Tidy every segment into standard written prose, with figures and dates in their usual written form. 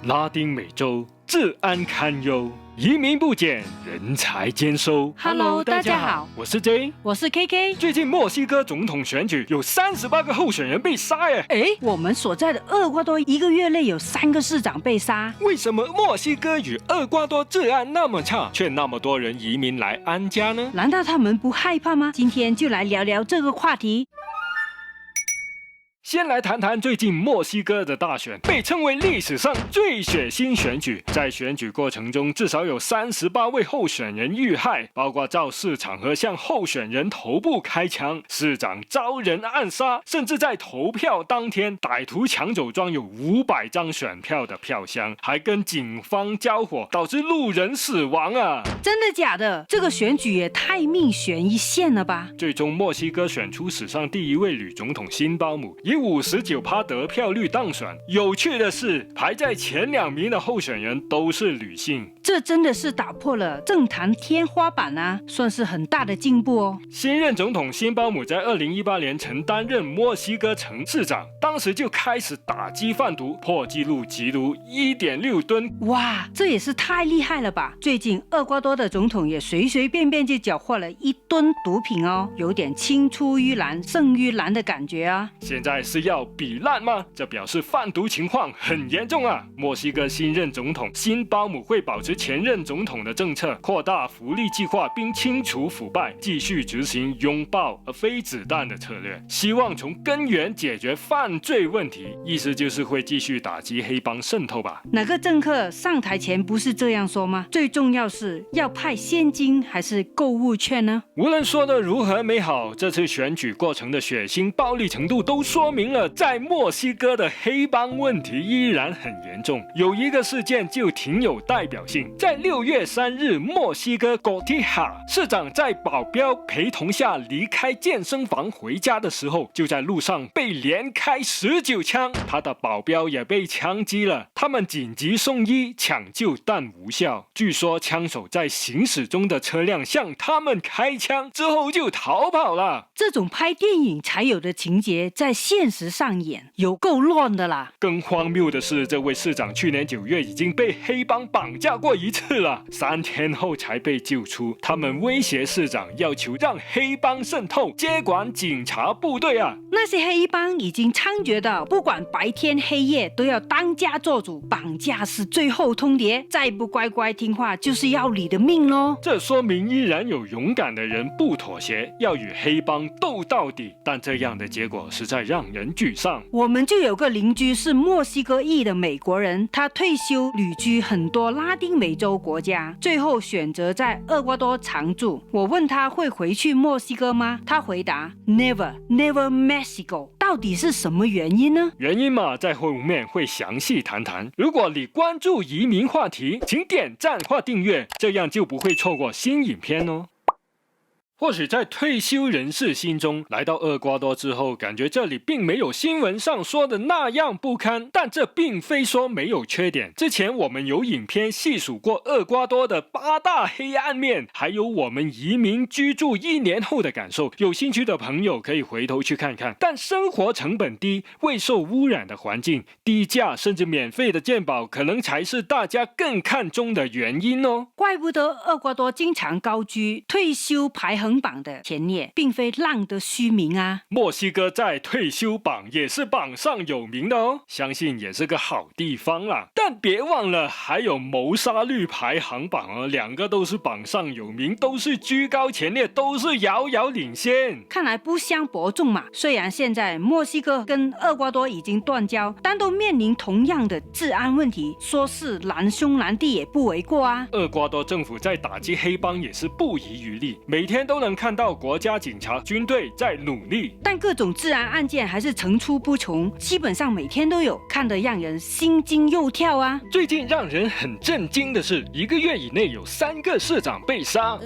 拉丁美洲治安堪忧，移民不减，人才兼收。Hello， 大家好，我是 J， 我是 KK。最近墨西哥总统选举有38个候选人被杀耶！我们所在的厄瓜多1个月内有3个市长被杀。为什么墨西哥与厄瓜多治安那么差，却那么多人移民来安家呢？难道他们不害怕吗？今天就来聊聊这个话题。先来谈谈最近墨西哥的大选，被称为历史上最血腥选举。在选举过程中，至少有38位候选人遇害，包括造势场合向候选人头部开枪，市长遭人暗杀，甚至在投票当天，歹徒抢走装有500张选票的票箱，还跟警方交火，导致路人死亡啊！真的假的？这个选举也太命悬一线了吧！最终，墨西哥选出史上第一位女总统辛包姆，以59%得票率当选。有趣的是，排在前2名的候选人都是女性，这真的是打破了政坛天花板啊，算是很大的进步哦。新任总统辛包姆在2018年曾担任墨西哥城市长，当时就开始打击贩毒，破纪录缉毒1.6吨。哇，这也是太厉害了吧！最近厄瓜多的总统也随随便便就缴获了1吨毒品哦，有点青出于蓝胜于蓝的感觉啊。现在是要比烂吗？这表示贩毒情况很严重啊！墨西哥新任总统辛包姆会保持前任总统的政策，扩大福利计划并清除腐败，继续执行拥抱而非子弹的策略，希望从根源解决犯罪问题。意思就是会继续打击黑帮渗透吧？哪个政客上台前不是这样说吗？最重要是要派现金还是购物券呢？无论说的如何美好，这次选举过程的血腥暴力程度都说明了在墨西哥的黑帮问题依然很严重。有一个事件就挺有代表性，在6月3日，墨西哥戈蒂哈市长在保镖陪同下离开健身房回家的时候，就在路上被连开19枪，他的保镖也被枪击了，他们紧急送医抢救但无效。据说枪手在行驶中的车辆向他们开枪之后就逃跑了。这种拍电影才有的情节在现实上演，有够乱的啦！更荒谬的是，这位市长去年9月已经被黑帮绑架过1次了，3天后才被救出。他们威胁市长，要求让黑帮渗透接管警察部队啊！那些黑帮已经猖獗到不管白天黑夜都要当家做主，绑架是最后通牒，再不乖乖听话就是要你的命咯。这说明依然有勇敢的人不妥协，要与黑帮斗到底，但这样的结果实在让人沮丧。我们就有个邻居是墨西哥裔的美国人，他退休旅居很多拉丁美洲国家，最后选择在厄瓜多常住。我问他会回去墨西哥吗？他回答 Never Mexico。 到底是什么原因呢？原因嘛，在后面会详细谈谈。如果你关注移民话题，请点赞或订阅，这样就不会错过新影片哦。或许在退休人士心中，来到厄瓜多之后，感觉这里并没有新闻上说的那样不堪，但这并非说没有缺点。之前我们有影片细数过厄瓜多的8大黑暗面，还有我们移民居住1年后的感受，有兴趣的朋友可以回头去看看。但生活成本低、未受污染的环境、低价甚至免费的健保，可能才是大家更看重的原因哦。怪不得厄瓜多经常高居退休排行榜的前列，并非浪得虚名啊。墨西哥在退休榜也是榜上有名的哦，相信也是个好地方啦。但别忘了还有谋杀率排行榜哦，2个都是榜上有名，都是居高前列，都是遥遥领先。看来不相伯仲嘛。虽然现在墨西哥跟厄瓜多已经断交，但都面临同样的治安问题，说是难兄难弟也不为过啊。厄瓜多政府在打击黑帮也是不遗余力，每天都能看到国家警察军队在努力，但各种治安案件还是层出不穷，基本上每天都有，看得让人心惊肉跳啊。最近让人很震惊的是，1个月以内有3个市长被杀。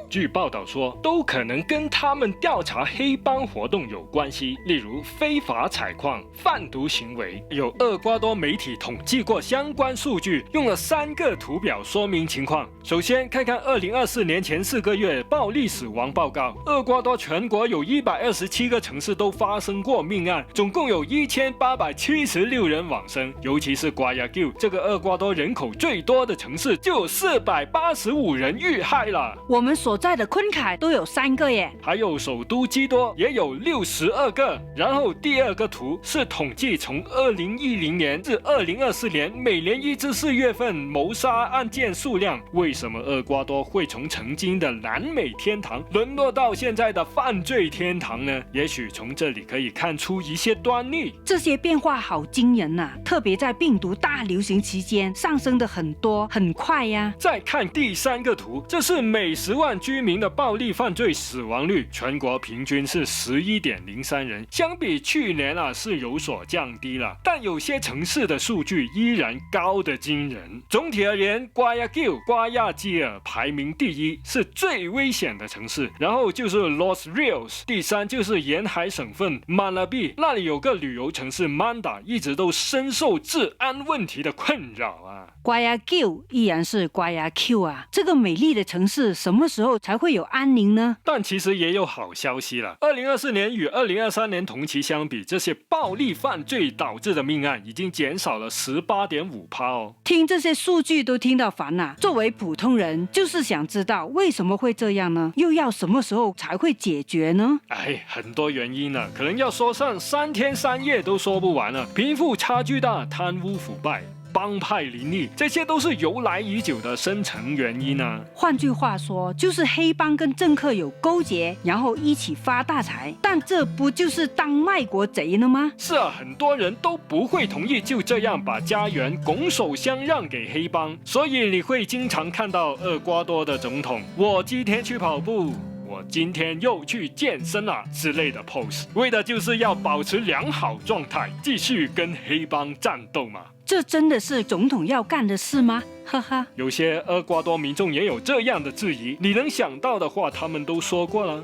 据报道说，都可能跟他们调查黑帮活动有关系，例如非法采矿、贩毒行为。有厄瓜多媒体统计过相关数据，用了3个图表说明情况。首先看看2024年前4个月暴力死亡报告，厄瓜多全国有127个城市都发生过命案，总共有1876人往生，尤其是瓜亚基这个厄瓜多人口最多的城市，就有485人遇害了。我们所在的昆凯都有3个耶，还有首都基多也有62个。然后第2个图是统计从2010年至2024年每年1至4月份谋杀案件数量。为什么厄瓜多会从曾经的南美天堂沦落到现在的犯罪天堂呢？也许从这里可以看出一些端倪。这些变化好惊人啊，特别在病毒大流行期间上升的很多很快呀。再看第3个图，这是每10万居民的暴力犯罪死亡率，全国平均是11.03人，相比去年是有所降低了，但有些城市的数据依然高得惊人。总体而言，瓜亚基尔排名第1，是最危险的城市，然后就是 Los Rios， 第3就是沿海省份 Manabí， 那里有个旅游城市 Manda， 一直都深受治安问题的困扰啊。瓜亚基尔依然是瓜亚 Q 啊，这个美丽的城市什么时候才会有安宁呢？但其实也有好消息了，2024年与2023年同期相比，这些暴力犯罪导致的命案已经减少了 18.5% 哦。听这些数据都听到烦了，作为普通人就是想知道为什么会这样呢？又要什么时候才会解决呢？很多原因呢，可能要说上3天3夜都说不完了。贫富差距大、贪污腐败、帮派林立，这些都是由来已久的深层原因啊。换句话说，就是黑帮跟政客有勾结，然后一起发大财。但这不就是当卖国贼了吗？是啊，很多人都不会同意就这样把家园拱手相让给黑帮，所以你会经常看到厄瓜多的总统，我今天去跑步，我今天又去健身了之类的 pose， 为的就是要保持良好状态，继续跟黑帮战斗嘛。这真的是总统要干的事吗？哈哈，有些厄瓜多民众也有这样的质疑，你能想到的话他们都说过了，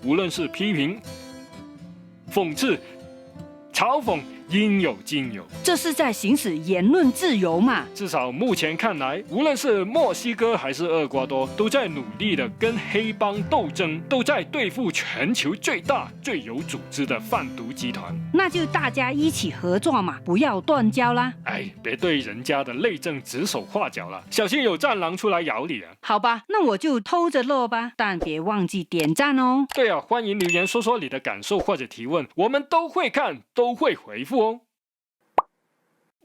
无论是批评、讽刺、嘲讽，应有尽有。这是在行使言论自由嘛？至少目前看来，无论是墨西哥还是厄瓜多，都在努力的跟黑帮斗争，都在对付全球最大最有组织的贩毒集团。那就大家一起合作嘛，不要断交啦。别对人家的内政指手画脚了，小心有战狼出来咬你啊！好吧，那我就偷着乐吧，但别忘记点赞哦。对啊，欢迎留言说说你的感受或者提问，我们都会看，都会回复哦。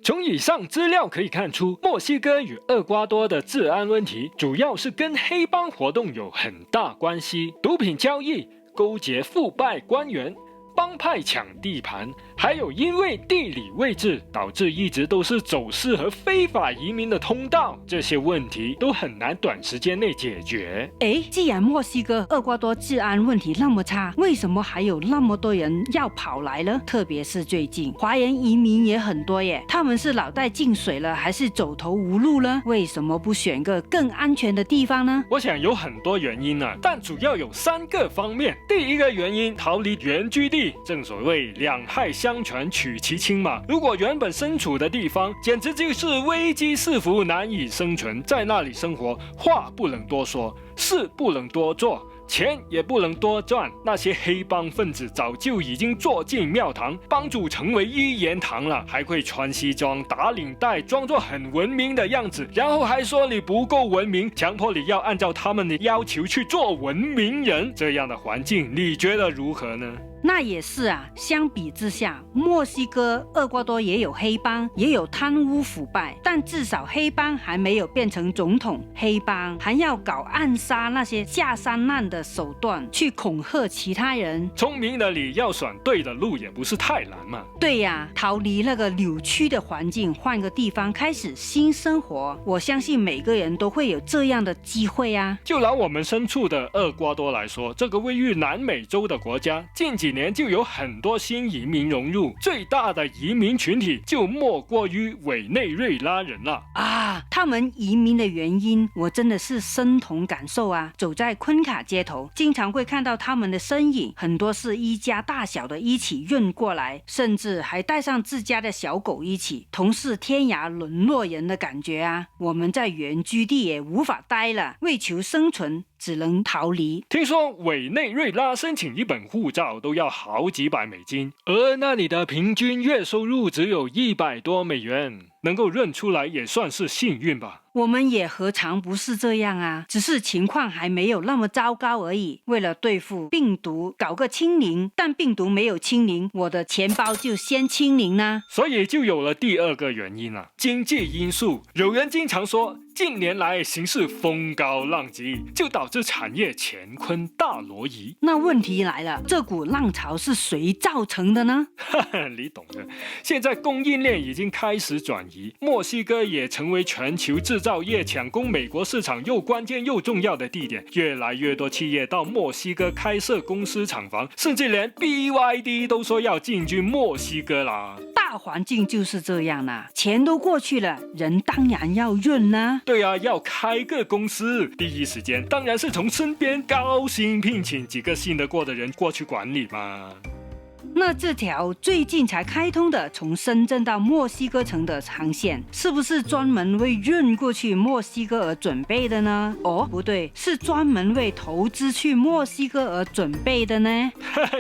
从以上资料可以看出，墨西哥与厄瓜多的治安问题主要是跟黑帮活动有很大关系，毒品交易、勾结腐败官员、帮派抢地盘，还有因为地理位置导致一直都是走私和非法移民的通道，这些问题都很难短时间内解决。既然墨西哥、厄瓜多治安问题那么差，为什么还有那么多人要跑来呢？特别是最近华人移民也很多耶，他们是脑袋进水了，还是走投无路呢？为什么不选个更安全的地方呢？我想有很多原因啊，但主要有3个方面。第一个原因，逃离原居地。正所谓两害相权取其轻嘛，如果原本身处的地方简直就是危机四伏，难以生存，在那里生活，话不能多说，事不能多做，钱也不能多赚，那些黑帮分子早就已经坐进庙堂，帮主成为一言堂了，还会穿西装打领带，装作很文明的样子，然后还说你不够文明，强迫你要按照他们的要求去做文明人，这样的环境你觉得如何呢？那也是啊，相比之下，墨西哥、厄瓜多也有黑帮，也有贪污腐败，但至少黑帮还没有变成总统，黑帮还要搞暗杀那些下三滥的手段去恐吓其他人。聪明的你要选对的路也不是太难嘛。对呀，逃离那个扭曲的环境，换个地方开始新生活，我相信每个人都会有这样的机会啊。就拿我们身处的厄瓜多来说，这个位于南美洲的国家，近几几年就有很多新移民融入，最大的移民群体就莫过于委内瑞拉人了啊！他们移民的原因，我真的是身同感受啊！走在昆卡街头，经常会看到他们的身影，很多是一家大小的一起运过来，甚至还带上自家的小狗一起，同是天涯沦落人的感觉啊！我们在原居地也无法待了，为求生存，只能逃离。听说委内瑞拉申请一本护照都要好几百美金，而那里的平均月收入只有100多美元，能够认出来也算是幸运吧。我们也何尝不是这样啊，只是情况还没有那么糟糕而已。为了对付病毒搞个清零，但病毒没有清零，我的钱包就先清零呢。所以就有了第二个原因了，经济因素。有人经常说近年来形势风高浪急，就导致产业乾坤大挪移。那问题来了，这股浪潮是谁造成的呢？你懂的。现在供应链已经开始转移，墨西哥也成为全球制造业抢攻美国市场又关键又重要的地点，越来越多企业到墨西哥开设公司厂房，甚至连 BYD 都说要进军墨西哥啦。大环境就是这样啦，钱都过去了，人当然要润啦。对啊，要开个公司，第一时间当然是从身边高薪聘请几个信得过的人过去管理嘛。那这条最近才开通的从深圳到墨西哥城的航线，是不是专门为运过去墨西哥而准备的呢？哦，不对，是专门为投资去墨西哥而准备的呢。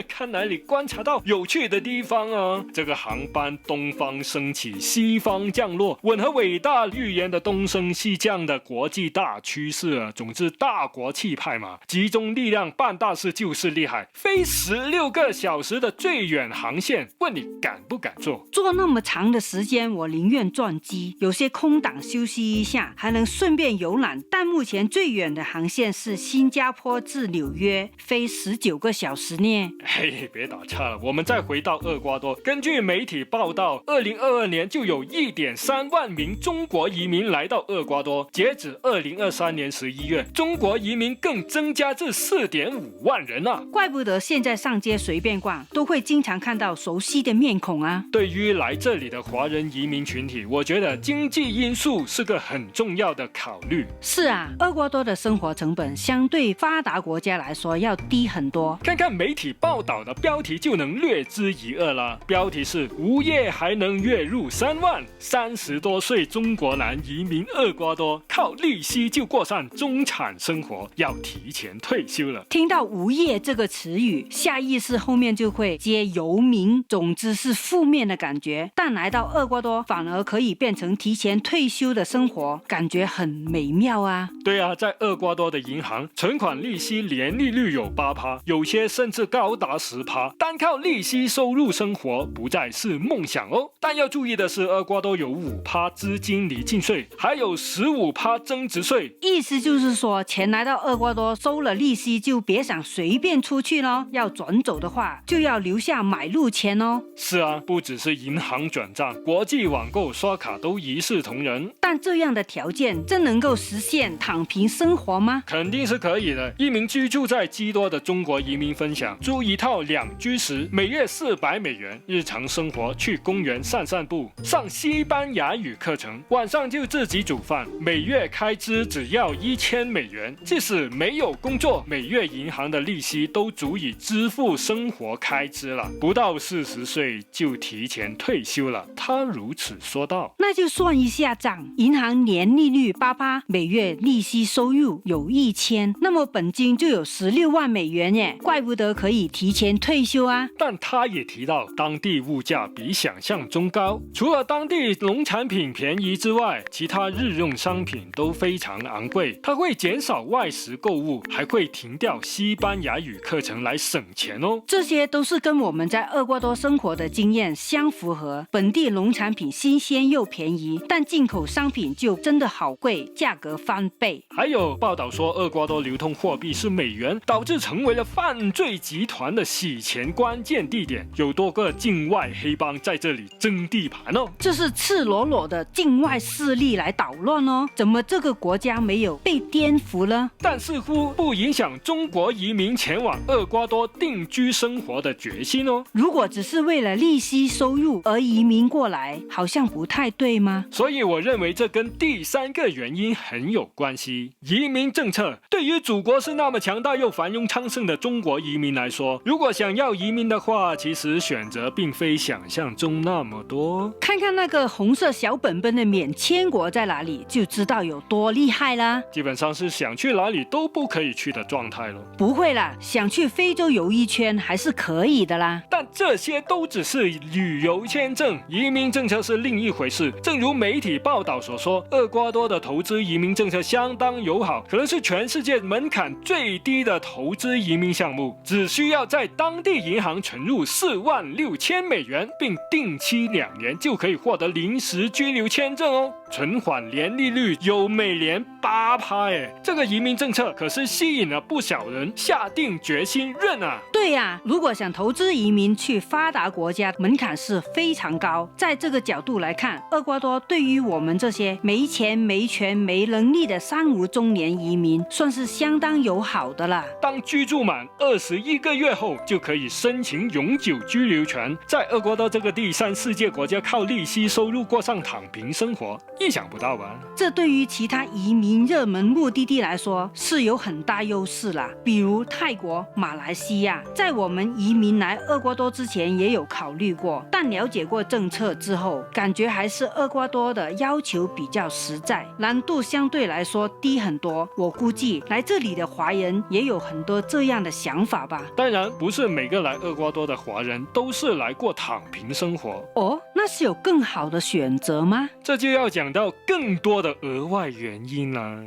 看来你观察到有趣的地方啊！这个航班东方升起，西方降落，吻合伟大预言的东升西降的国际大趋势啊。总之，大国气派嘛，集中力量办大事就是厉害。飞16个小时的最远航线，问你敢不敢做？做那么长的时间，我宁愿转机，有些空档休息一下，还能顺便游览。但目前最远的航线是新加坡至纽约，飞19个小时呢。嘿，别打岔了，我们再回到厄瓜多。根据媒体报道，2022年就有1.3万名中国移民来到厄瓜多，截止2023年11月，中国移民更增加至4.5万人啊！怪不得现在上街随便逛，都会经常看到熟悉的面孔啊。对于来这里的华人移民群体，我觉得经济因素是个很重要的考虑。是啊，厄瓜多的生活成本相对发达国家来说要低很多。看看媒体报道的标题就能略知一二啦。标题是无业还能月入3万，30多岁中国男移民厄瓜多，靠利息就过上中产生活，要提前退休了。听到无业这个词语，下意识后面就会接游民，总之是负面的感觉。但来到厄瓜多反而可以变成提前退休的生活，感觉很美妙啊。对啊，在厄瓜多的银行，存款利息年利率有8%，有些甚至高达10%，单靠利息收入生活不再是梦想哦。但要注意的是，厄瓜多有5%资金离境税，还有15%增值税。意思就是说，钱来到厄瓜多收了利息，就别想随便出去咯，要转走的话就要留下买路钱哦。是啊，不只是银行转账，国际网购刷卡都一视同仁。但这样的条件真能够实现躺平生活吗？肯定是可以的。一名居住在基多的中国移民分享，租一套2居室，每月400美元，日常生活去公园散散步，上西班牙语课程，晚上就自己煮饭，每月开支只要1000美元。即使没有工作，每月银行的利息都足以支付生活开支了。不到40岁就提前退休了，他如此说道。那就算一下账，银行年利率8%，每月利息收入有1000，那么本金就有16万美元耶，怪不得可以提前退休啊。但他也提到，当地物价比想象中高，除了当地农产品便宜之外，其他日用商品都非常昂贵。他会减少外食购物，还会停掉西班牙语课程来省钱哦。这些都是跟我们在厄瓜多生活的经验相符合，本地农产品新鲜又便宜，但进口商品就真的好贵，价格翻倍。还有报道说，厄瓜多流通货币是美元，导致成为了犯罪集团的洗钱关键地点，有多个境外黑帮在这里争地盘哦。这是赤裸裸的境外势力来捣乱哦，怎么这个国家没有被颠覆呢？但似乎不影响中国移民前往厄瓜多定居生活的决心哦。如果只是为了利息收入而移民过来，好像不太对吗？所以我认为这跟第三个原因很有关系。移民政策对于祖国是那么强大又繁荣昌盛的中国移民来说，如果想要移民的话，其实选择并非想象中那么多。看看那个红色小本本的免签国在哪里，就知道有多厉害啦。基本上是想去哪里都不可以去的状态了。不会啦，想去非洲游一圈还是可以的啦。但这些都只是旅游签证，移民政策是另一回事。正如媒体报道所说，厄瓜多的投资移民政策相当友好，可能是全世界门槛最低的投资移民项目，只需要在当地银行存入$46,000，并定期2年就可以获得临时居留签证哦。存款年利率有每年8%，这个移民政策可是吸引了不少人下定决心认啊。对呀，如果想投资移民去发达国家，门槛是非常高。在这个角度来看，厄瓜多对于我们这些没钱、没权、没能力的三无中年移民，算是相当友好的啦。当居住满21个月后，就可以申请永久居留权，在厄瓜多这个第三世界国家靠利息收入过上躺平生活，意想不到吧？这对于其他移民热门目的地来说是有很大优势啦，比如泰国、马来西亚，在我们移民来厄瓜多之前也有考虑过，但了解过政策之后，感觉还是厄瓜多的要求比较实在，难度相对来说低很多。我估计来这里的华人也有很多这样的想法吧。当然，不是每个来厄瓜多的华人都是来过躺平生活哦，那是有更好的选择吗？这就要讲到更多的额外原因啦。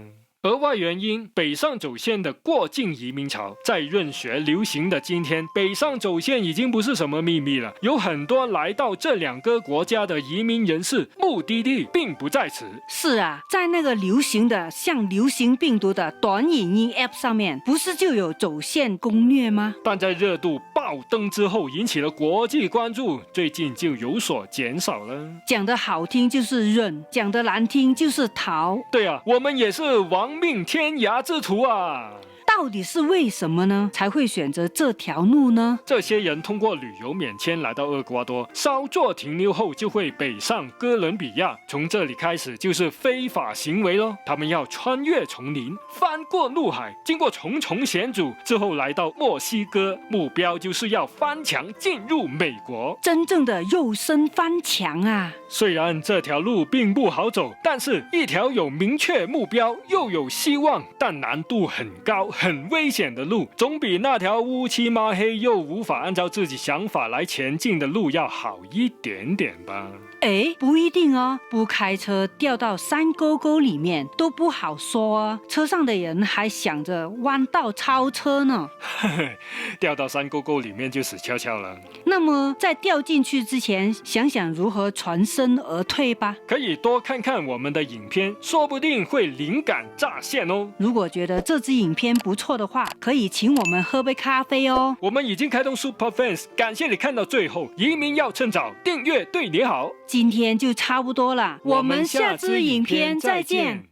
额外原因，北上走线的过境移民潮，在润学流行的今天，北上走线已经不是什么秘密了。有很多来到这2个国家的移民人士，目的地并不在此。是啊，在那个流行的像流行病毒的短影音 App 上面，不是就有走线攻略吗？但在热度爆登之后，引起了国际关注，最近就有所减少了。讲得好听就是润，讲得难听就是逃。对啊，我们也是亡命天涯之徒啊。到底是为什么呢？才会选择这条路呢？这些人通过旅游免签来到厄瓜多，稍作停留后就会北上哥伦比亚，从这里开始就是非法行为咯。他们要穿越丛林，翻过陆海，经过重重险阻之后来到墨西哥，目标就是要翻墙进入美国。真正的肉身翻墙啊！虽然这条路并不好走，但是一条有明确目标又有希望，但难度很高很危险的路，总比那条乌漆抹黑又无法按照自己想法来前进的路要好一点点吧。不一定哦，不开车掉到山沟沟里面都不好说啊，车上的人还想着弯道超车呢。掉到山沟沟里面就死翘翘了。那么在掉进去之前，想想如何全身而退吧。可以多看看我们的影片，说不定会灵感乍现哦。如果觉得这支影片不错的话，可以请我们喝杯咖啡哦。我们已经开通 Super Fans， 感谢你看到最后。移民要趁早，订阅对你好。今天就差不多了，我们下支影片再见。